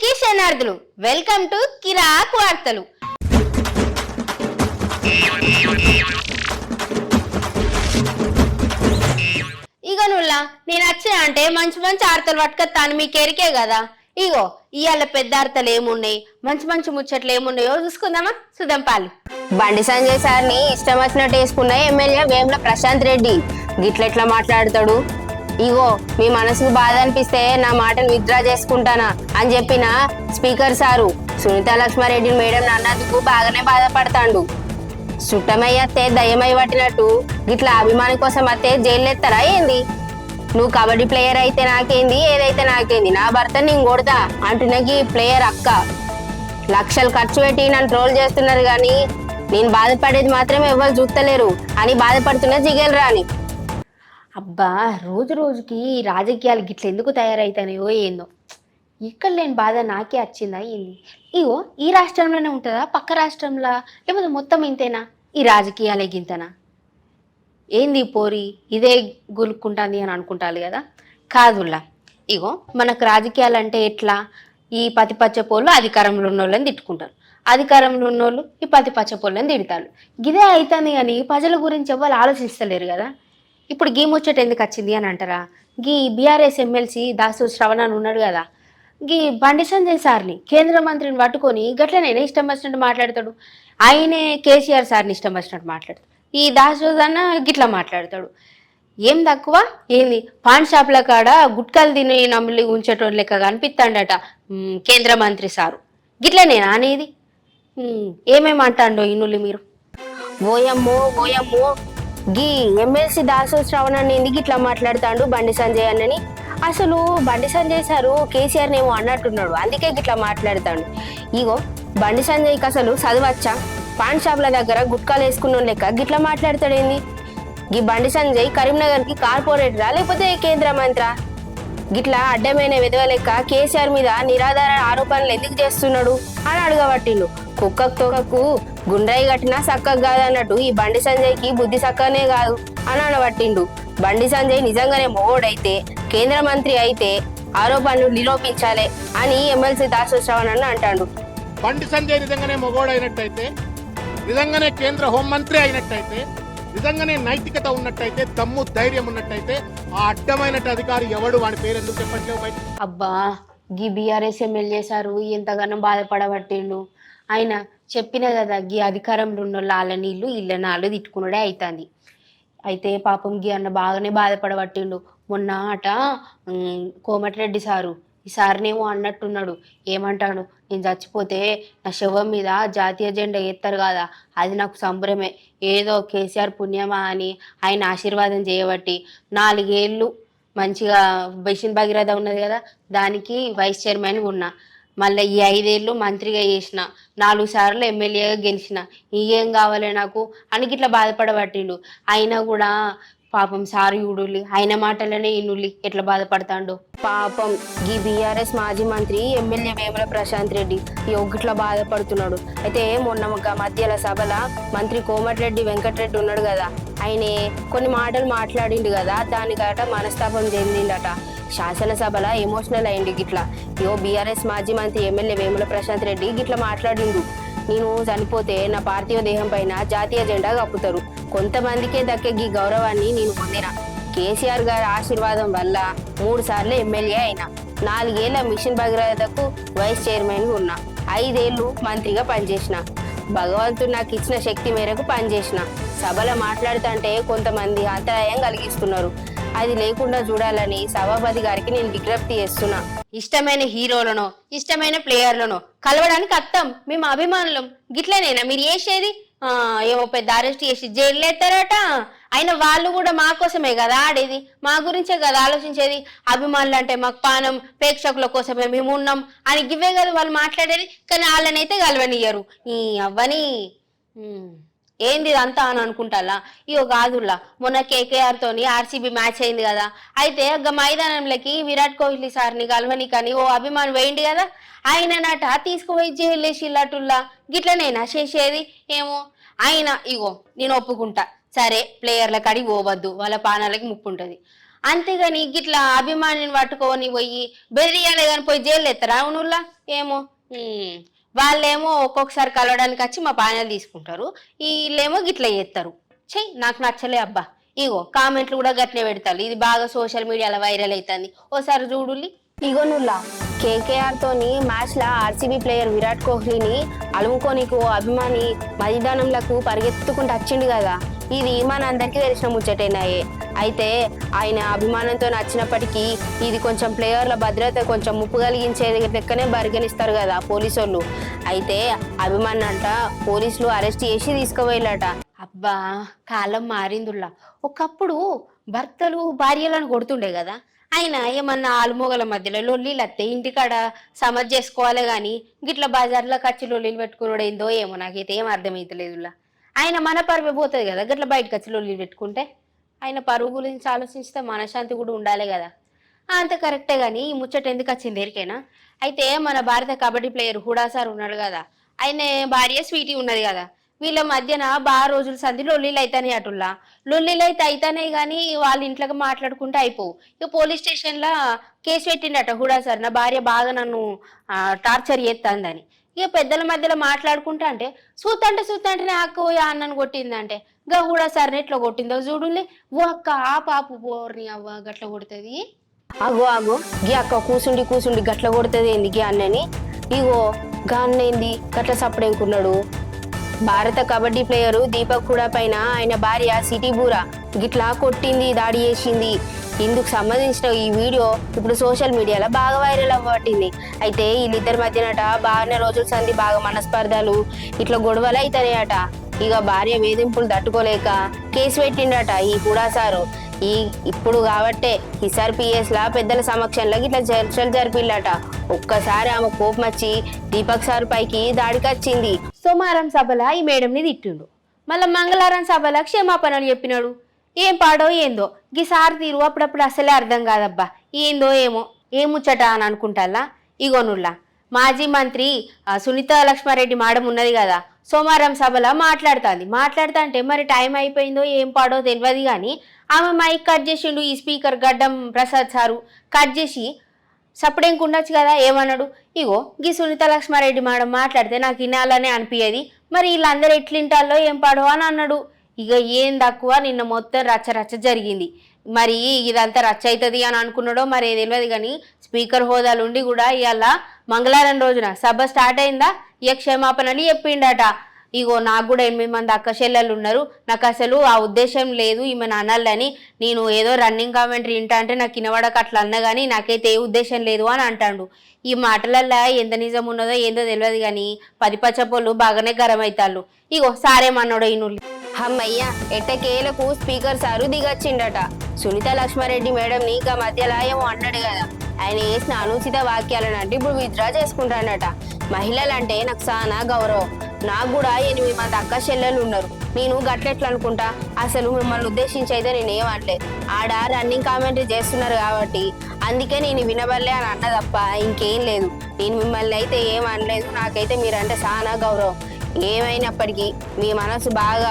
అందరికీ శనార్థులు. Welcome to కిరాక్ వార్తలు. ఇగో నుల్లా నేను వచ్చా అంటే మంచి మంచి వార్తలు పట్టుకొస్తాను, మీకు ఎరికే కదా. ఇగో ఇవాళ పెద్ద వార్తలు ఏమున్నాయి, మంచి మంచి ముచ్చట్లు ఏమున్నాయో చూసుకుందామా. సుదంపాలు బండి సంజయ్ సార్ని ఇష్టం వచ్చినట్టు వేసుకున్న ఎమ్మెల్యే వేముల ప్రశాంత్ రెడ్డి గిట్లెట్లా మాట్లాడతాడు. ఇగో మీ మనసుకు బాధ అనిపిస్తే నా మాటను విత్డ్రా చేసుకుంటానా అని చెప్పిన speaker sir Sunitha Laxma Reddy madam అన్నందుకు బాగానే బాధపడతాడు. చుట్టమయ్యత్తే దయ్యమై పట్టినట్టు గిట్లా అభిమాని కోసం అత్తే జైలు ఎత్తారా ఏంది? నువ్వు కబడ్డీ ప్లేయర్ అయితే నాకేంది, ఏదైతే నాకేంది, నా భర్త నేను కొడతా అంటున్నకి ప్లేయర్ అక్క లక్షలు ఖర్చు పెట్టి నన్ను ట్రోల్ చేస్తున్నారు కానీ నేను బాధపడేది మాత్రం ఎవరు చూస్తలేరు అని బాధపడుతున్న జిగేల్ రాని. అబ్బా, రోజు రోజుకి ఈ రాజకీయాలు గిట్ల ఎందుకు తయారైతాయో ఏందో. ఇక్కడ లేని బాధ నాకే వచ్చిందా ఏంది? ఇగో ఈ రాష్ట్రంలోనే ఉంటుందా, పక్క రాష్ట్రంలో, లేకపోతే మొత్తం ఇంతేనా ఈ రాజకీయాలే గింతనా? ఏంది పోరి ఇదే గులుక్కుంటుంది అని అనుకుంటారు కదా. కాదుల్లా, ఇగో మనకు రాజకీయాలు అంటే ఎట్లా, ఈ పతి పచ్చపోళ్ళు అధికారంలో ఉన్న వాళ్ళని తిట్టుకుంటారు, అధికారంలో ఉన్నోళ్ళు ఈ పతి పచ్చపోళ్ళని తిడతారు. గిదే అవుతుంది కానీ ప్రజల గురించి ఎవరు ఆలోచిస్తలేరు కదా. ఇప్పుడు గీ ముచ్చట ఎందుకు వచ్చింది అని అంటారా, గీ బీఆర్ఎస్ ఎమ్మెల్సీ దాసు శ్రవణ్ అని ఉన్నాడు కదా, గీ బండి సంజయ్ సార్ని కేంద్ర మంత్రిని పట్టుకొని గట్లనైనా ఇష్టం వచ్చినట్టు మాట్లాడతాడు. ఆయనే కేసీఆర్ సార్ని ఇష్టం వచ్చినట్టు మాట్లాడతాడు, ఈ దాసు అన్న గిట్లా మాట్లాడతాడు. ఏం తక్కువ ఏంది, పాన్ షాప్ల కాడ గుట్కలు తిని నమ్ములి ఉంచేటోళ్ళు లెక్క కనిపిస్తాడట కేంద్ర మంత్రి సారు. గిట్లనేనా అనేది? ఏమేమంటాడో ఇన్నులు మీరు. ఓయమ్మో ఓయమ్మో, గీ ఎమ్మెల్సీ దాసు శ్రవణ్ అని ఎందుకు ఇట్లా మాట్లాడుతాడు బండి సంజయ్ అన్నని? అసలు బండి సంజయ్ సారు కేసీఆర్ ఏమో అన్నట్టున్నాడు, అందుకే గిట్లా మాట్లాడుతాడు. ఇగో బండి సంజయ్కి అసలు చదవచ్చా? పాన్ షాప్ల దగ్గర గుట్కాలు వేసుకున్న లెక్క గిట్లా మాట్లాడతాడేంది? గీ బండి సంజయ్ కరీంనగర్కి కార్పొరేటరా లేకపోతే కేంద్ర మంత్రా? గిట్లా అడ్డమైన విధవ లెక్క కేసీఆర్ మీద నిరాధార ఆరోపణలు ఎందుకు చేస్తున్నాడు అని అడగబట్టిండు. కుక్కకు తోకకు గుండ్రాయి కట్టినా చక్కగా కాదన్నట్టు ఈ బండి సంజయ్కి బుద్ధి చక్కనే కాదు అని అనబట్టిండు. బండి సంజయ్ నిజంగానే మొగోడైతే, కేంద్ర మంత్రి అయితే ఆరోపణలు నిరూపించాలి అని ఎమ్మెల్సీ దాసు శ్రవణ్ అన్న అంటాడు. బండి సంజయ్ నిజంగానే మొగోడైనట్టయితే, నిజంగానే కేంద్ర హోంమంత్రి అయినట్టయితే, నిజంగానే నైతికత ఉన్నట్టయితే, దమ్ము ధైర్యం ఉన్నట్టయితే ఆ అడ్డమైనట్టు అధికారి ఎవడు, వాడి పేరు ఎందుకు చెప్పట్లేవు బయట? అబ్బా, గీ బీఆర్ఎస్ ఎమ్మెల్యే సారు ఎంతగానో బాధపడబట్టిండు. ఆయన చెప్పిన కదా, గీ అధికారంలో ఉన్న వాళ్ళ నీళ్ళు ఇళ్ళ నాళ్ళు తిట్టుకున్నాడే అవుతుంది. అయితే పాపం గీ అన్న బాగానే బాధపడబట్టిండు. మొన్న అట కోమటిరెడ్డి సారు ఈ సార్నేమో అన్నట్టున్నాడు. ఏమంటాడు, నేను చచ్చిపోతే నా శవం మీద జాతీయ జెండా ఎత్తారు కదా, అది నాకు సంబరమే, ఏదో కేసీఆర్ పుణ్యమా అని ఆయన ఆశీర్వాదం చేయబట్టి 4 ఏళ్ళు మంచిగా బెషిన్ భగీరథ ఉన్నది కదా, దానికి వైస్ చైర్మన్ ఉన్నా, మళ్ళీ ఈ 5 ఏళ్ళు మంత్రిగా చేసిన, 4 సార్లు ఎమ్మెల్యేగా గెలిచిన, ఇంకేం కావాలి నాకు అని గిట్లా బాధపడబట్టిండు. అయినా కూడా పాపం సారు యూడులి ఆయన మాటలనే ఇన్నులి ఎట్లా బాధపడతాడు పాపం. ఈ బీఆర్ఎస్ మాజీ మంత్రి ఎమ్మెల్యే వేముల ప్రశాంత్ రెడ్డి గిట్లా బాధపడుతున్నాడు. అయితే మొన్న ఒక మధ్యల సభల మంత్రి కోమటిరెడ్డి వెంకటరెడ్డి ఉన్నాడు కదా, ఆయనే కొన్ని మాటలు మాట్లాడిండు కదా, దానికట మనస్తాపం చెందిండట. శాసనసభల ఎమోషనల్ అయింది గిట్లా. బీఆర్ఎస్ మాజీ మంత్రి ఎమ్మెల్యే వేముల ప్రశాంత్ రెడ్డి గిట్లా మాట్లాడిండు. నేను చనిపోతే నా పార్థివ దేహం పైన జాతీయ జెండా కప్పుతారు, కొంతమందికే దక్కే ఈ గౌరవాన్ని నేను పొందిన. కేసీఆర్ గారి ఆశీర్వాదం వల్ల 3 సార్లు ఎమ్మెల్యే అయినా, 4 ఏళ్ల మిషన్ భగీరథకు వైస్ చైర్మన్ ఉన్నా, 5 ఏళ్ళు మంత్రిగా పనిచేసిన. భగవంతుడు నాకు ఇచ్చిన శక్తి మేరకు పనిచేసిన. సభలో మాట్లాడుతుంటే కొంతమంది అంతరాయం కలిగిస్తున్నారు, అది లేకుండా చూడాలని సభాపతి గారికి నేను విజ్ఞప్తి చేస్తున్నా. ఇష్టమైన హీరోలను ఇష్టమైన ప్లేయర్లను కలవడానికి అత్తం మేము అభిమానులం. గిట్లనేనా మీరు చేసేది? ఏమో పెద్ద అరెస్ట్ చేసి జైలు ఎత్తారట. అయినా వాళ్ళు కూడా మా కోసమే కదా ఆడేది, మా గురించే కదా ఆలోచించేది. అభిమానులు అంటే మాకు పానం, ప్రేక్షకుల కోసమే మేము ఉన్నాం అని గివే కదా వాళ్ళు మాట్లాడేది. కానీ వాళ్ళనైతే కలవనియ్యరు. ఈ అవ్వని ఏంది ఇదంతా అని అనుకుంటాలా. ఇగో కాదుల్లా, మొన్న కేకేఆర్ తోని ఆర్సీబీ మ్యాచ్ అయింది కదా, అయితే మైదానంలోకి విరాట్ కోహ్లీ సార్ని కలవని కానీ ఓ అభిమాని వేయండి కదా, ఆయన నట తీసుకుపోయి జైలేసిల్లటుల్లా. గిట్లనేనా చేసేది? ఏమో. ఆయన ఇగో నేను ఒప్పుకుంటా, సరే ప్లేయర్ల కాడికి పోవద్దు, వాళ్ళ పానాలకి ముప్పు ఉంటుంది. అంతేగాని గిట్లా అభిమానిని పట్టుకొని పోయి బెదిరియాలే కానీ పోయి జైలు ఎత్తారా అవునుల్లా ఏమో వాళ్ళేమో ఒక్కొక్కసారి కలవడానికి వచ్చి మా పానీయాలు తీసుకుంటారు, వీళ్ళేమో గిట్లా చేస్తారు. చెయ్యి నాకు నచ్చలే అబ్బా. ఇగో కామెంట్లు కూడా గట్లే పెడతారు, ఇది బాగా సోషల్ మీడియాలో వైరల్ అవుతుంది, ఓసారి చూడుల్లి. ఇగోనుల్లా కేకేఆర్ తోని మ్యాచ్ లా ఆర్సీబీ ప్లేయర్ విరాట్ కోహ్లీని అలుముకోనికి ఓ అభిమాని మైదానంలకు పరిగెత్తుకుంటూ వచ్చిండు కదా. ఇది మనందరికీ తెలిసిన ముచ్చటేనాయే. అయితే ఆయన అభిమానంతో నచ్చినప్పటికీ ఇది కొంచెం ప్లేయర్ల భద్రత కొంచెం ముప్పు కలిగించేది లెక్కనే పరిగణిస్తారు కదా పోలీసు వాళ్ళు. అయితే అభిమాని అంట పోలీసులు అరెస్ట్ చేసి తీసుకుపోయిలట. అబ్బా కాలం మారిందుల్లా. ఒకప్పుడు భర్తలు భార్యలను కొడుతుండే కదా, ఆయన ఏమన్నా ఆలుమోగల మధ్యలో లొల్లీలు వస్తే ఇంటికాడ సమజ్ చేసుకోవాలి కానీ గిట్ల బజార్లో కచ్చి లొల్లీలు పెట్టుకున్నాడు ఏందో ఏమో, నాకైతే ఏం అర్థమవుతలేదులా. ఆయన మన పరువే పోతుంది కదా గట్ల బయటకు వచ్చి లొల్లీలు పెట్టుకుంటే. ఆయన పరువు గురించి ఆలోచిస్తే మనశ్శాంతి కూడా ఉండాలి కదా. అంత కరెక్టే కానీ ఈ ముచ్చట ఎందుకు వచ్చింది ఎరికేనా. అయితే మన భారత కబడ్డీ ప్లేయర్ హుడా సార్ ఉన్నాడు కదా, ఆయన భార్య స్వీటీ ఉన్నది కదా, వీళ్ళ మధ్యన బాగా రోజుల సంది లొల్లీలు అయితానే అటుల్లా. లొల్లీలు అయితే అయితానే కానీ వాళ్ళ ఇంట్లోకి మాట్లాడుకుంటే అయిపోవు. ఇక పోలీస్ స్టేషన్లో కేసు పెట్టిండట హుడా సార్, నా భార్య బాగా నన్ను టార్చర్ చేస్తుందని. ఇక పెద్దల మధ్యలో మాట్లాడుకుంటా అంటే చూతంటే నాకు అన్నను కొట్టిందంటే గా హుడా సార్ని ఎట్లా కొట్టిందో చూడులే. ఓ అక్క ఆ పాపు పోర్ని అవ్వ గట్ల కొడుతుంది. అగో అగో గి అక్క కూసుండి గట్ల కొడుతుంది ఏంది గి అన్నని. ఇగో గా అన్నేంది గట్ల సప్పుడేంకున్నాడు. భారత కబడ్డీ ప్లేయరు దీపక్ హుడా పైన ఆయన భార్య సిటీ బూరా గిట్లా కొట్టింది, దాడి చేసింది. ఇందుకు సంబంధించిన ఈ వీడియో ఇప్పుడు సోషల్ మీడియాలో బాగా వైరల్ అవ్వబట్టింది. అయితే వీళ్ళిద్దరి మధ్యనట బాగానే రోజుల సంది బాగా మనస్పర్ధలు ఇట్లా గొడవలు అవుతాయట. ఇక భార్య వేధింపులు తట్టుకోలేక కేసు పెట్టిండట ఈ హుడా సారు. ఇప్పుడు కాబట్టే ఈసారి లా పెద్దల సమక్షంలో ఇట్లా చర్చలు జరిపిల్లట. ఒక్కసారి ఆమె కోపం వచ్చి దీపక్ సార్ పైకి దాడికొచ్చింది. సోమవారం సభలో ఈ మేడంని తిట్టిండు, మళ్ళీ మంగళవారం సభలో క్షమాపణలు చెప్పినాడు. ఏం పాడో ఏందో గీ సార్ తీరు అప్పుడప్పుడు అసలే అర్థం కాదబ్బా. ఏందో ఏమో ఏం ముచ్చట అని అనుకుంటాలా. ఇగోనుల్లా మాజీ మంత్రి సునీత లక్ష్మారెడ్డి మేడం ఉన్నది కదా, సోమవారం సభలో మాట్లాడుతా అంటే మరి టైం అయిపోయిందో ఏం పాడో తెలియదు కానీ ఆమె మైక్ కట్ చేసిండు ఈ స్పీకర్ గడ్డం ప్రసాద్ సారు. కట్ చేసి సప్పుడేంకు ఉండొచ్చు కదా, ఏమన్నాడు, ఇగో గీ సునీత లక్ష్మారెడ్డి మేడం మాట్లాడితే నాకు వినాలనే అనిపించేది, మరి వీళ్ళందరూ ఎట్లింటాలో ఏం పాడో అని అన్నాడు. ఇక ఏం తక్కువ నిన్న మొత్తం రచ్చ జరిగింది. మరి ఇదంతా రచ్చ అవుతుంది అని అనుకున్నాడో మరి తెలియదు కానీ స్పీకర్ హోదాలుండి కూడా ఇవాళ మంగళవారం రోజున సభ స్టార్ట్ అయిందా ఇక క్షమాపణని చెప్పిండట. ఇగో నాకు కూడా 8 మంది అక్క చెల్లెళ్ళు ఉన్నారు, నాకు అసలు ఆ ఉద్దేశం లేదు ఈమెను అనాలని, నేను ఏదో రన్నింగ్ కామెంటరీ వింటా అంటే నాకు వినవడక అట్లా అన్నా కానీ నాకైతే ఏ ఉద్దేశం లేదు అని అంటాడు. ఈ మాటలల్లో ఎంత నిజం ఉన్నదో ఏందో తెలియదు కానీ 10 పచ్చపోళ్ళు బాగానే గరం అవుతాళ్ళు. ఇగో సారేమన్నాడో ఈనుల్లి. అమ్మయ్య ఎట్టకేలకు స్పీకర్ సారు దిగొచ్చిండట. సునీత లక్ష్మారెడ్డి మేడం ని ఇంకా మధ్యలో ఏమో అన్నాడు కదా, ఆయన వేసిన అనుచిత వాక్యాలను అంటే ఇప్పుడు విత్డ్రా చేసుకుంటాడట. మహిళలంటే నాకు చాలా గౌరవం, నాకు కూడా 8 మంది అక్క చెల్లెలు ఉన్నారు, నేను గట్లెట్లు అనుకుంటా, అసలు మిమ్మల్ని ఉద్దేశించి అయితే నేను ఏమనలేదు, ఆడ రన్నింగ్ కామెంటరీ చేస్తున్నారు కాబట్టి అందుకే నేను వినబడలే అని అన్న తప్ప ఇంకేం లేదు, నేను మిమ్మల్ని అయితే ఏం అనలేదు, నాకైతే మీరంటే చాలా గౌరవం, ఏమైనప్పటికీ మీ మనసు బాధ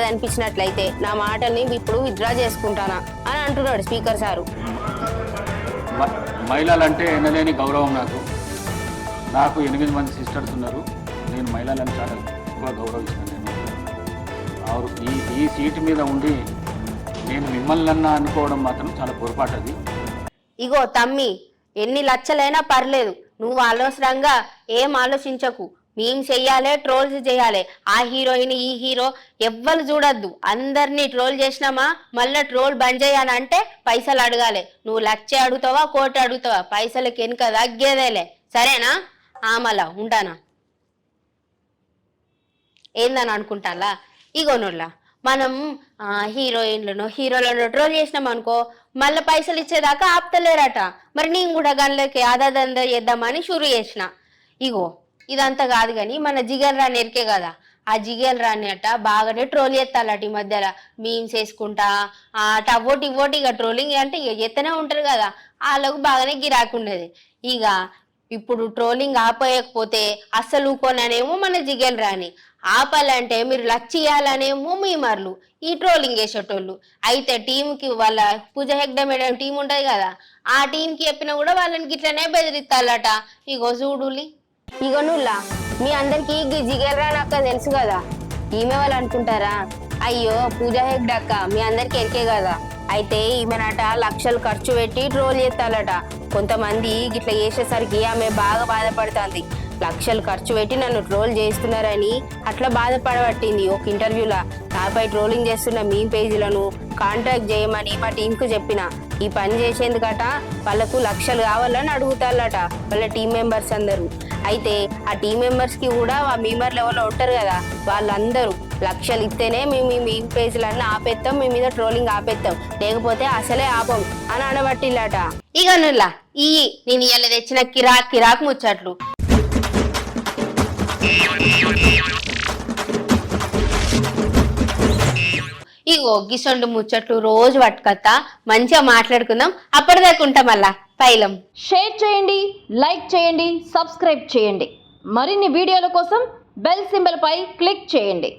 అనిపించినట్లయితే నా మాటల్ని ఇప్పుడు విత్డ్రా చేసుకుంటానా అని అంటున్నాడు స్పీకర్ సారు. మహిళలంటే ఎనలేని గౌరవం నాకు 8 మంది సిస్టర్స్ ఉన్నారు, నేను మహిళలను చాలా ఎక్కువ గౌరవిస్తాను. నేను ఈ సీటు మీద ఉండి నేను మిమ్మల్ని అనుకోవడం మాత్రం చాలా పొరపాటు. అది ఇగో తమ్మి, ఎన్ని లక్షలైనా పర్లేదు, నువ్వు అనవసరంగా ఏం ఆలోచించకు. మేము చెయ్యాలి, ట్రోల్స్ చేయాలి, ఆ హీరోయిన్ ఈ హీరో ఎవ్వరు చూడొద్దు, అందరినీ ట్రోల్ చేసినామా మళ్ళీ ట్రోల్ బంద్ చేయాలంటే పైసలు అడగాలి. నువ్వు 1,00,000 అడుగుతావా 1,00,00,000 అడుగుతావా, పైసలకి వెనుక తగ్గేదేలే, సరేనా? మళ్ళా ఉంటానా ఏందని అనుకుంటాలా. ఇగోనుల్లా మనం హీరోలను ట్రోల్ చేసినాం అనుకో మళ్ళీ పైసలు ఇచ్చేదాకా ఆపుతలేరట. మరి నేను కూడా గన్లకి ఆదాదంద చేద్దామని షురు చేసిన. ఇగో ఇదంతా కాదు కానీ మన జిగేల్ రాని ఎరికే కదా, ఆ జిగేల్ రాని అట బాగానే ట్రోల్ చేస్తాలట ఈ మధ్యలో, మీమ్స్ వేసుకుంటా అట అవ్వోటి ఇక ట్రోలింగ్ అంటే ఇక ఎత్తనే ఉంటారు కదా, వాళ్ళకు బాగానే గిరాకుండేది. ఇక ఇప్పుడు ట్రోలింగ్ ఆపేయకపోతే అస్సలు ఊకోననేమో మన జిగేల్ రాని, ఆపాలంటే మీరు లచ్చియాలనేమో మీమర్లు ఈ ట్రోలింగ్ వేసేటోళ్ళు. అయితే టీంకి వాళ్ళ పూజ హెగ్డే మేడం టీం ఉంటది కదా, ఆ టీంకి చెప్పినా కూడా వాళ్ళని గిట్లనే బెదిరిస్తాలట. ఇగో చూడులి. ఇగో నుల్లా మీ అందరికి జిగేరా అక్క తెలుసు కదా, ఈమె వాళ్ళు అనుకుంటారా? అయ్యో పూజ హెగ్డే అక్క మీ అందరికి ఎరికే కదా. అయితే ఈమెనట లక్షలు ఖర్చు పెట్టి ట్రోల్ చేస్తాలట. కొంతమంది గిట్లా చేసేసరికి ఆమె బాగా బాధపడుతుంది. లక్షలు ఖర్చు పెట్టి నన్ను ట్రోల్ చేస్తున్నారని అట్లా బాధపడబట్టింది ఒక ఇంటర్వ్యూలా. నాపై ట్రోలింగ్ చేస్తున్న మీ పేజీలను కాంటాక్ట్ చేయమని మా టీంకు చెప్పిన. ఈ పని చేసేందుకట వాళ్ళకు లక్షలు కావాలని అడుగుతారట వాళ్ళ టీం మెంబర్స్ అందరూ. అయితే ఆ టీం మెంబర్స్కి కూడా ఆ మీమర్ లెవెల్లో ఉంటారు కదా, వాళ్ళందరూ లక్షలు ఇస్తేనే మేము మీ పేజీలన్నీ ఆపేస్తాం, మీ మీద ట్రోలింగ్ ఆపేస్తాం, లేకపోతే అసలే ఆపం అని అనబట్టిల్లట. ఇక నుల్లా ఈ నేను ఇవాళ తెచ్చిన కిరాక్ ముచ్చట్లు. ఇగో గిసొండు ముచ్చట్లు రోజు పట్టుకొత్తా, మంచిగా మాట్లాడుకుందాం. అప్పటిదాకా ఉంటాం మళ్ళా పైలం. షేర్ చేయండి, లైక్ చేయండి, సబ్స్క్రైబ్ చేయండి. మరిన్ని వీడియోల కోసం బెల్ సింబల్ పై క్లిక్ చేయండి.